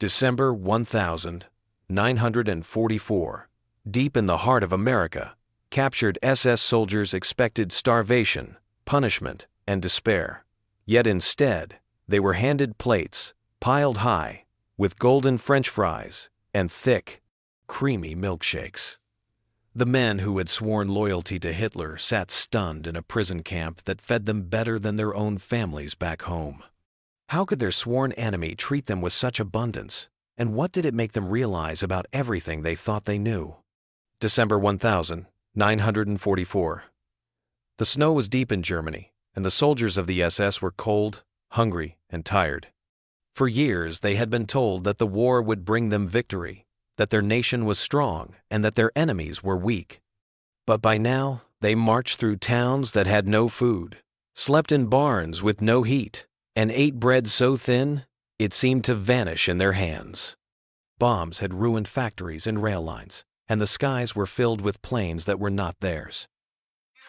December 1944. Deep in the heart of America, captured SS soldiers expected starvation, punishment, and despair. Yet instead, they were handed plates, piled high, with golden French fries and thick, creamy milkshakes. The men who had sworn loyalty to Hitler sat stunned in a prison camp that fed them better than their own families back home. How could their sworn enemy treat them with such abundance, and what did it make them realize about everything they thought they knew? December 1944. The snow was deep in Germany, and the soldiers of the SS were cold, hungry, and tired. For years they had been told that the war would bring them victory, that their nation was strong, and that their enemies were weak. But by now, they marched through towns that had no food, slept in barns with no heat, and ate bread so thin, it seemed to vanish in their hands. Bombs had ruined factories and rail lines, and the skies were filled with planes that were not theirs.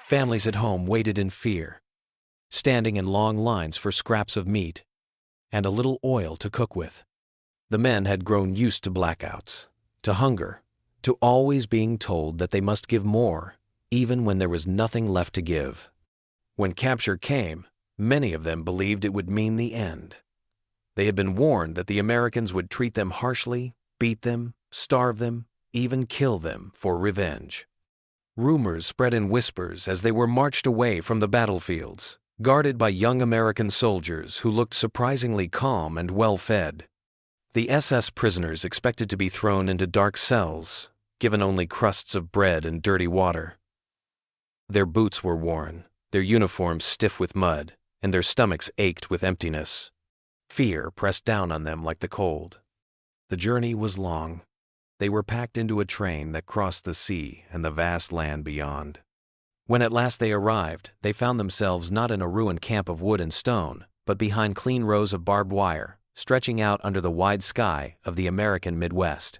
Families at home waited in fear, standing in long lines for scraps of meat and a little oil to cook with. The men had grown used to blackouts, to hunger, to always being told that they must give more, even when there was nothing left to give. When capture came, many of them believed it would mean the end. They had been warned that the Americans would treat them harshly, beat them, starve them, even kill them for revenge. Rumors spread in whispers as they were marched away from the battlefields, guarded by young American soldiers who looked surprisingly calm and well-fed. The SS prisoners expected to be thrown into dark cells, given only crusts of bread and dirty water. Their boots were worn, their uniforms stiff with mud, and their stomachs ached with emptiness. Fear pressed down on them like the cold. The journey was long. They were packed into a train that crossed the sea and the vast land beyond. When at last they arrived, they found themselves not in a ruined camp of wood and stone, but behind clean rows of barbed wire, stretching out under the wide sky of the American Midwest.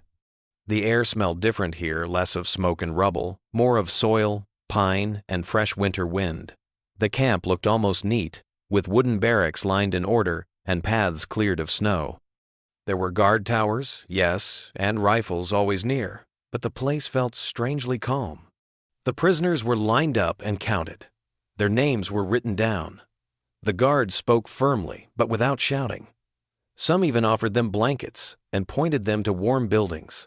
The air smelled different here, less of smoke and rubble, more of soil, pine, and fresh winter wind. The camp looked almost neat, with wooden barracks lined in order and paths cleared of snow. There were guard towers, yes, and rifles always near, but the place felt strangely calm. The prisoners were lined up and counted. Their names were written down. The guards spoke firmly, but without shouting. Some even offered them blankets and pointed them to warm buildings.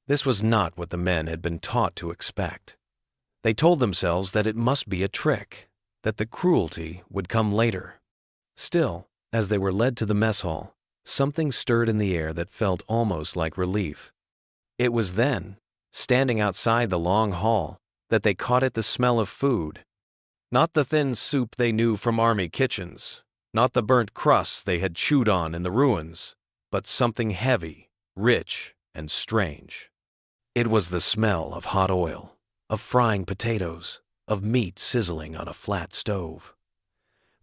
This was not what the men had been taught to expect. They told themselves that it must be a trick, that the cruelty would come later. Still, as they were led to the mess hall, something stirred in the air that felt almost like relief. It was then, standing outside the long hall, that they caught at the smell of food. Not the thin soup they knew from army kitchens, not the burnt crusts they had chewed on in the ruins, but something heavy, rich, and strange. It was the smell of hot oil, of frying potatoes, of meat sizzling on a flat stove.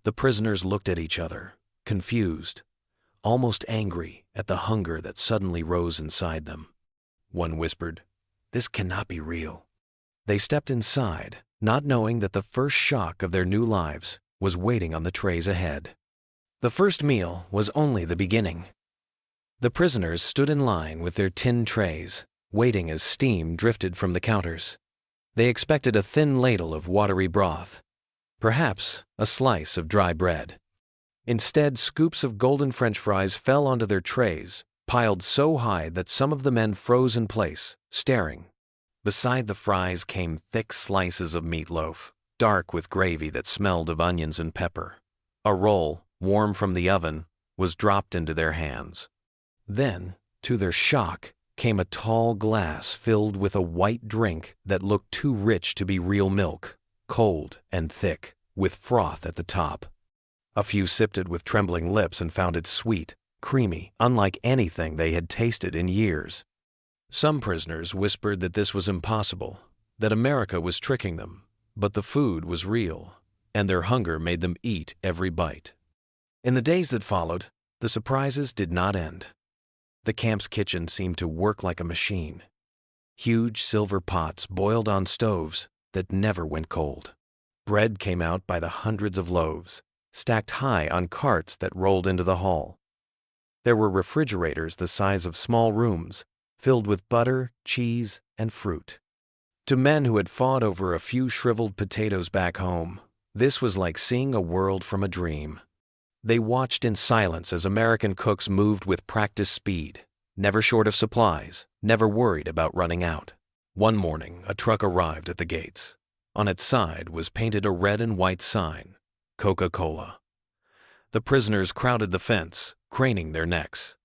The prisoners looked at each other, confused, almost angry at the hunger that suddenly rose inside them. One whispered, "This cannot be real." They stepped inside, not knowing that the first shock of their new lives was waiting on the trays ahead. The first meal was only the beginning. The prisoners stood in line with their tin trays, waiting as steam drifted from the counters. They expected a thin ladle of watery broth, perhaps a slice of dry bread. Instead, scoops of golden French fries fell onto their trays, piled so high that some of the men froze in place, staring. Beside the fries came thick slices of meatloaf, dark with gravy that smelled of onions and pepper. A roll, warm from the oven, was dropped into their hands. Then, to their shock, came a tall glass filled with a white drink that looked too rich to be real milk, cold and thick, with froth at the top. A few sipped it with trembling lips and found it sweet, creamy, unlike anything they had tasted in years. Some prisoners whispered that this was impossible, that America was tricking them, but the food was real, and their hunger made them eat every bite. In the days that followed, the surprises did not end. The camp's kitchen seemed to work like a machine. Huge silver pots boiled on stoves that never went cold. Bread came out by the hundreds of loaves, stacked high on carts that rolled into the hall. There were refrigerators the size of small rooms, filled with butter, cheese, and fruit. To men who had fought over a few shriveled potatoes back home, this was like seeing a world from a dream. They watched in silence as American cooks moved with practiced speed, never short of supplies, never worried about running out. One morning, a truck arrived at the gates. On its side was painted a red and white sign, Coca-Cola. The prisoners crowded the fence, craning their necks.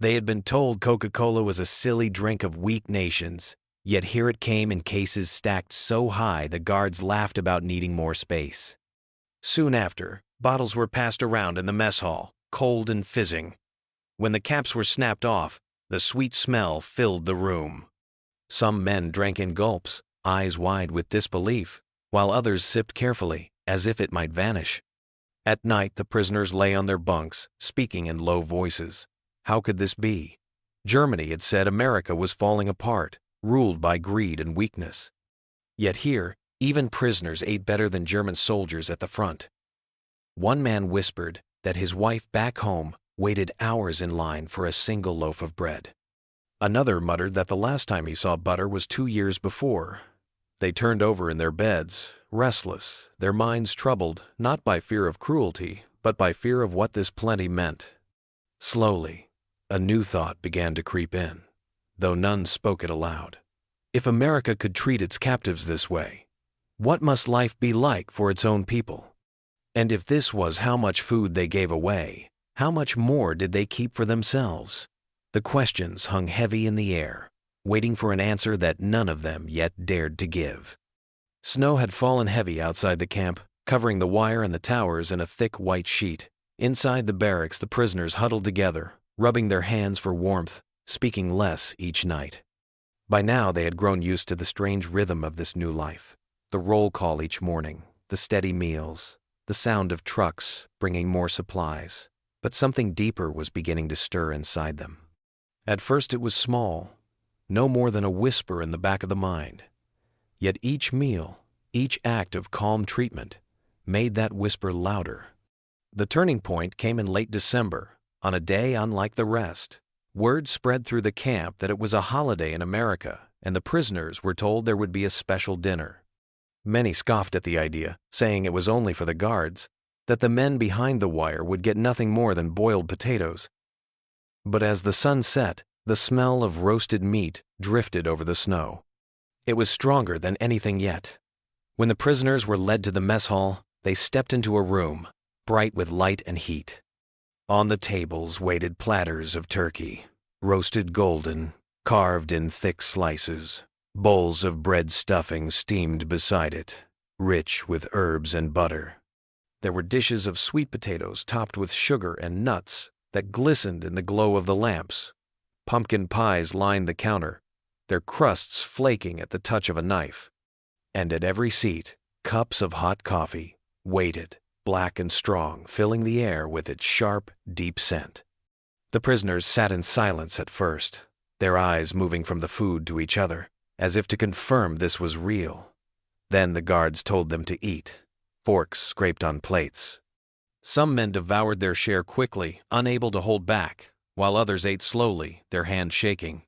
They had been told Coca-Cola was a silly drink of weak nations, yet here it came in cases stacked so high the guards laughed about needing more space. Soon after, bottles were passed around in the mess hall, cold and fizzing. When the caps were snapped off, the sweet smell filled the room. Some men drank in gulps, eyes wide with disbelief, while others sipped carefully, as if it might vanish. At night, the prisoners lay on their bunks, speaking in low voices. How could this be? Germany had said America was falling apart, ruled by greed and weakness. Yet here, even prisoners ate better than German soldiers at the front. One man whispered that his wife back home waited hours in line for a single loaf of bread. Another muttered that the last time he saw butter was 2 years before. They turned over in their beds, restless, their minds troubled not by fear of cruelty, but by fear of what this plenty meant. Slowly, a new thought began to creep in, though none spoke it aloud. If America could treat its captives this way, what must life be like for its own people? And if this was how much food they gave away, how much more did they keep for themselves? The questions hung heavy in the air, waiting for an answer that none of them yet dared to give. Snow had fallen heavy outside the camp, covering the wire and the towers in a thick white sheet. Inside the barracks, the prisoners huddled together, rubbing their hands for warmth, speaking less each night. By now they had grown used to the strange rhythm of this new life. The roll call each morning, the steady meals, the sound of trucks bringing more supplies. But something deeper was beginning to stir inside them. At first it was small, no more than a whisper in the back of the mind. Yet each meal, each act of calm treatment, made that whisper louder. The turning point came in late December, on a day unlike the rest. Word spread through the camp that it was a holiday in America, and the prisoners were told there would be a special dinner. Many scoffed at the idea, saying it was only for the guards, that the men behind the wire would get nothing more than boiled potatoes. But as the sun set, the smell of roasted meat drifted over the snow. It was stronger than anything yet. When the prisoners were led to the mess hall, they stepped into a room, bright with light and heat. On the tables waited platters of turkey, roasted golden, carved in thick slices. Bowls of bread stuffing steamed beside it, rich with herbs and butter. There were dishes of sweet potatoes topped with sugar and nuts that glistened in the glow of the lamps. Pumpkin pies lined the counter, their crusts flaking at the touch of a knife. And at every seat, cups of hot coffee waited, black and strong, filling the air with its sharp, deep scent. The prisoners sat in silence at first, their eyes moving from the food to each other, as if to confirm this was real. Then the guards told them to eat, forks scraped on plates. Some men devoured their share quickly, unable to hold back, while others ate slowly, their hands shaking.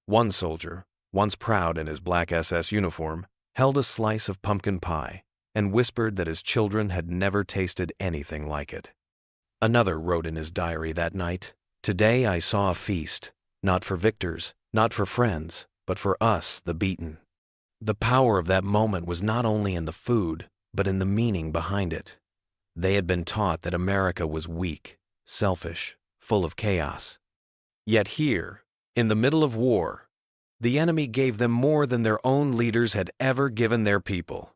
One soldier, once proud in his black SS uniform, held a slice of pumpkin pie and whispered that his children had never tasted anything like it. Another wrote in his diary that night, "Today I saw a feast, not for victors, not for friends, but for us, the beaten." The power of that moment was not only in the food, but in the meaning behind it. They had been taught that America was weak, selfish, full of chaos. Yet here, in the middle of war, the enemy gave them more than their own leaders had ever given their people.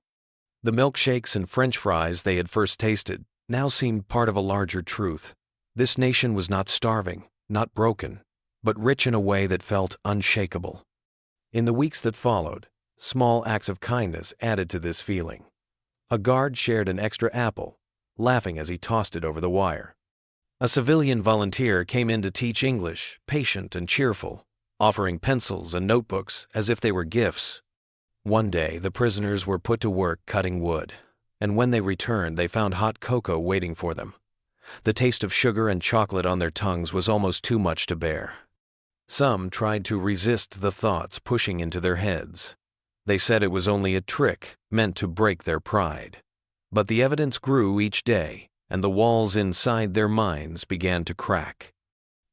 The milkshakes and French fries they had first tasted now seemed part of a larger truth. This nation was not starving, not broken, but rich in a way that felt unshakable. In the weeks that followed, small acts of kindness added to this feeling. A guard shared an extra apple, laughing as he tossed it over the wire. A civilian volunteer came in to teach English, patient and cheerful, offering pencils and notebooks as if they were gifts. One day, the prisoners were put to work cutting wood, and when they returned, they found hot cocoa waiting for them. The taste of sugar and chocolate on their tongues was almost too much to bear. Some tried to resist the thoughts pushing into their heads. They said it was only a trick meant to break their pride. But the evidence grew each day, and the walls inside their minds began to crack.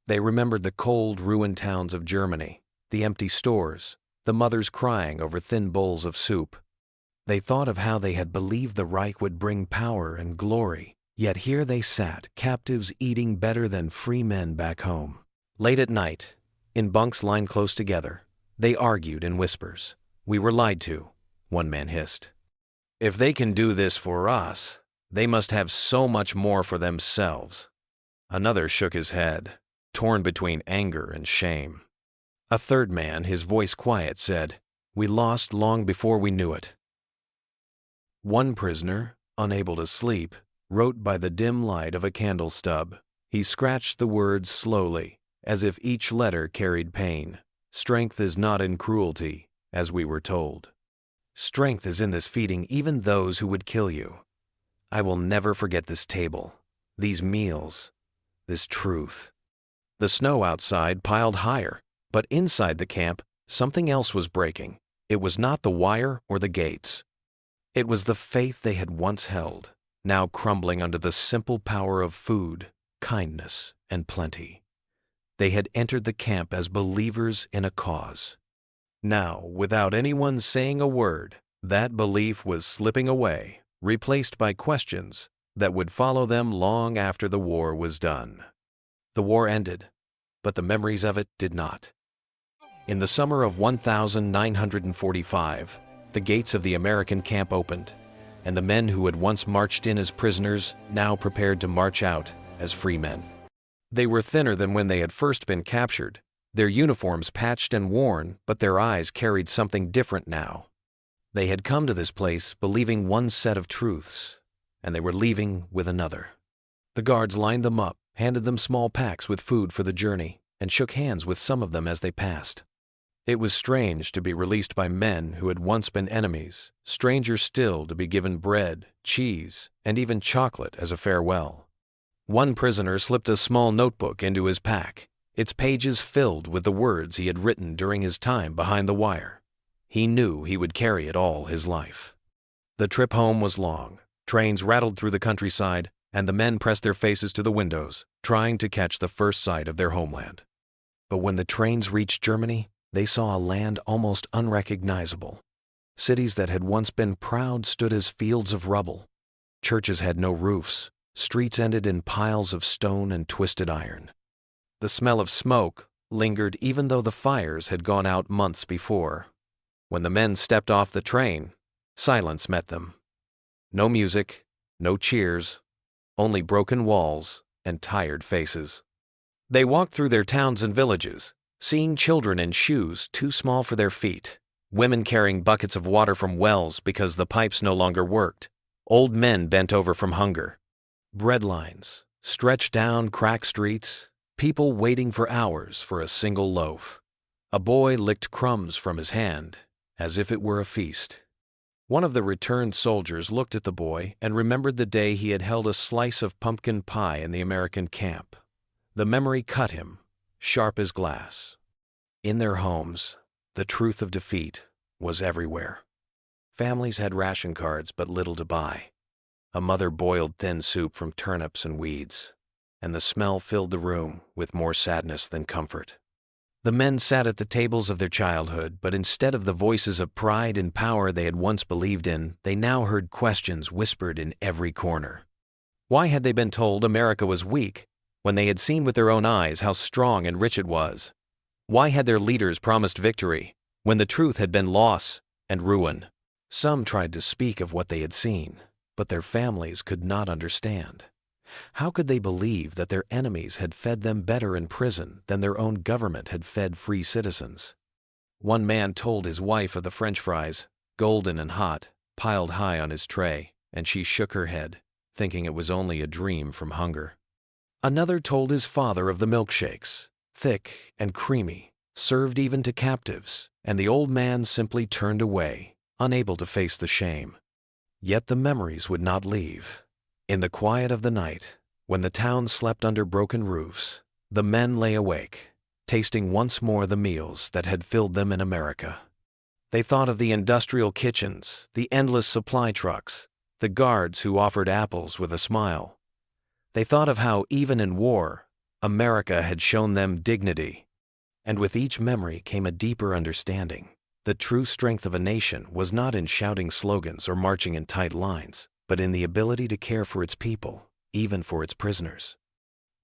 They remembered the cold, ruined towns of Germany, the empty stores, the mothers crying over thin bowls of soup. They thought of how they had believed the Reich would bring power and glory, yet here they sat, captives eating better than free men back home. Late at night, in bunks lined close together, they argued in whispers. "We were lied to," one man hissed. "If they can do this for us, they must have so much more for themselves." Another shook his head, torn between anger and shame. A third man, his voice quiet, said, "We lost long before we knew it." One prisoner, unable to sleep, wrote by the dim light of a candle stub. He scratched the words slowly, as if each letter carried pain. "Strength is not in cruelty, as we were told. Strength is in this feeding even those who would kill you. I will never forget this table, these meals, this truth." The snow outside piled higher, but inside the camp, something else was breaking. It was not the wire or the gates. It was the faith they had once held, now crumbling under the simple power of food, kindness, and plenty. They had entered the camp as believers in a cause. Now, without anyone saying a word, that belief was slipping away, replaced by questions that would follow them long after the war was done. The war ended, but the memories of it did not. In the summer of 1945, the gates of the American camp opened, and the men who had once marched in as prisoners now prepared to march out as free men. They were thinner than when they had first been captured, their uniforms patched and worn, but their eyes carried something different now. They had come to this place believing one set of truths, and they were leaving with another. The guards lined them up, handed them small packs with food for the journey, and shook hands with some of them as they passed. It was strange to be released by men who had once been enemies, stranger still to be given bread, cheese, and even chocolate as a farewell. One prisoner slipped a small notebook into his pack, its pages filled with the words he had written during his time behind the wire. He knew he would carry it all his life. The trip home was long. Trains rattled through the countryside, and the men pressed their faces to the windows, trying to catch the first sight of their homeland. But when the trains reached Germany, they saw a land almost unrecognizable. Cities that had once been proud stood as fields of rubble. Churches had no roofs. Streets ended in piles of stone and twisted iron. The smell of smoke lingered even though the fires had gone out months before. When the men stepped off the train, silence met them. No music, no cheers, only broken walls and tired faces. They walked through their towns and villages, seeing children in shoes too small for their feet, women carrying buckets of water from wells because the pipes no longer worked, old men bent over from hunger. Bread lines stretched down cracked streets, people waiting for hours for a single loaf. A boy licked crumbs from his hand as if it were a feast. One of the returned soldiers looked at the boy and remembered the day he had held a slice of pumpkin pie in the American camp. The memory cut him, sharp as glass. In their homes, the truth of defeat was everywhere. Families had ration cards but little to buy. A mother boiled thin soup from turnips and weeds, and the smell filled the room with more sadness than comfort. The men sat at the tables of their childhood, but instead of the voices of pride and power they had once believed in, they now heard questions whispered in every corner. Why had they been told America was weak when they had seen with their own eyes how strong and rich it was? Why had their leaders promised victory when the truth had been loss and ruin? Some tried to speak of what they had seen, but their families could not understand. How could they believe that their enemies had fed them better in prison than their own government had fed free citizens? One man told his wife of the French fries, golden and hot, piled high on his tray, and she shook her head, thinking it was only a dream from hunger. Another told his father of the milkshakes, thick and creamy, served even to captives, and the old man simply turned away, unable to face the shame. Yet the memories would not leave. In the quiet of the night, When the town slept under broken roofs, the men lay awake, tasting once more the meals that had filled them in America. They thought of the industrial kitchens, the endless supply trucks, the guards who offered apples with a smile. They thought of how, even in war, America had shown them dignity. And with each memory came a deeper understanding. The true strength of a nation was not in shouting slogans or marching in tight lines, but in the ability to care for its people, even for its prisoners.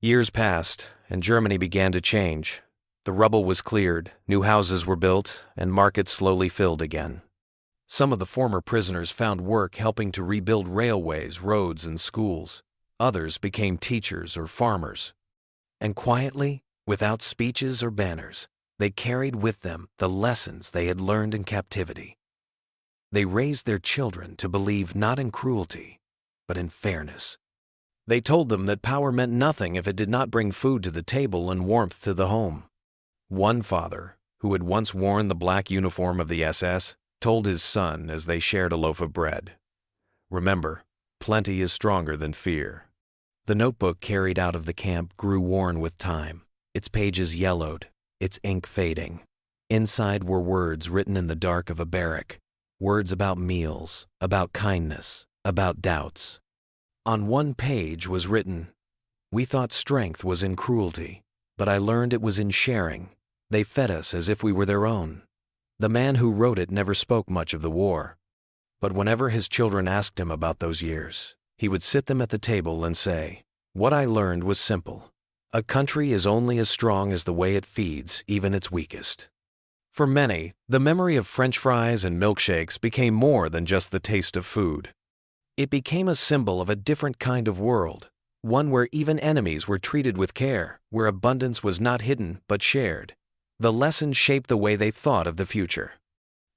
Years passed, and Germany began to change. The rubble was cleared, new houses were built, and markets slowly filled again. Some of the former prisoners found work helping to rebuild railways, roads, and schools. Others became teachers or farmers. And quietly, without speeches or banners, they carried with them the lessons they had learned in captivity. They raised their children to believe not in cruelty, but in fairness. They told them that power meant nothing if it did not bring food to the table and warmth to the home. One father, who had once worn the black uniform of the SS, told his son as they shared a loaf of bread, "Remember, plenty is stronger than fear." The notebook carried out of the camp grew worn with time, its pages yellowed, its ink fading. Inside were words written in the dark of a barrack, words about meals, about kindness, about doubts. On one page was written, "We thought strength was in cruelty, but I learned it was in sharing. They fed us as if we were their own." The man who wrote it never spoke much of the war. But whenever his children asked him about those years, he would sit them at the table and say, "What I learned was simple. A country is only as strong as the way it feeds even its weakest." For many, the memory of French fries and milkshakes became more than just the taste of food. It became a symbol of a different kind of world, one where even enemies were treated with care, where abundance was not hidden but shared. The lesson shaped the way they thought of the future.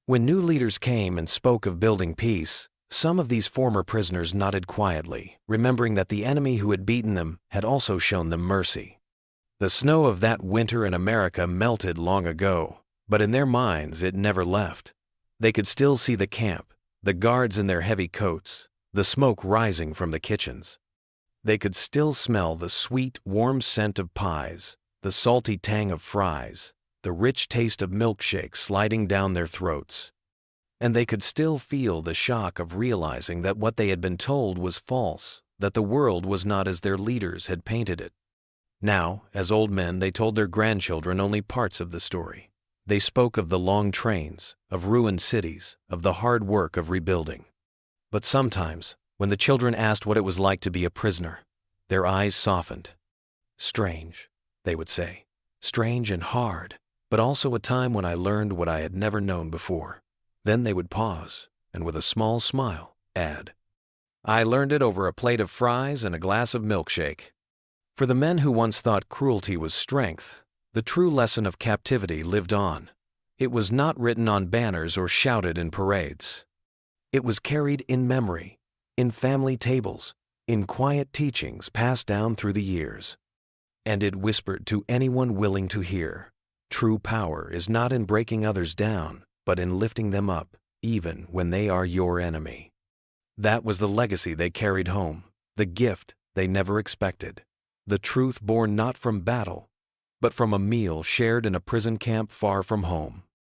When new leaders came and spoke of building peace, some of these former prisoners nodded quietly, remembering that the enemy who had beaten them had also shown them mercy. The snow of that winter in America melted long ago, but in their minds it never left. They could still see the camp, the guards in their heavy coats, the smoke rising from the kitchens. They could still smell the sweet, warm scent of pies, the salty tang of fries, the rich taste of milkshakes sliding down their throats. And they could still feel the shock of realizing that what they had been told was false, that the world was not as their leaders had painted it. Now, as old men, they told their grandchildren only parts of the story. They spoke of the long trains, of ruined cities, of the hard work of rebuilding. But sometimes, when the children asked what it was like to be a prisoner, their eyes softened. "Strange," they would say, "strange and hard, but also a time when I learned what I had never known before." Then they would pause, and with a small smile, add, "I learned it over a plate of fries and a glass of milkshake." For the men who once thought cruelty was strength, the true lesson of captivity lived on. It was not written on banners or shouted in parades. It was carried in memory, in family tables, in quiet teachings passed down through the years. And it whispered to anyone willing to hear, true power is not in breaking others down, but in lifting them up, even when they are your enemy. That was the legacy they carried home, the gift they never expected, the truth born not from battle, but from a meal shared in a prison camp far from home.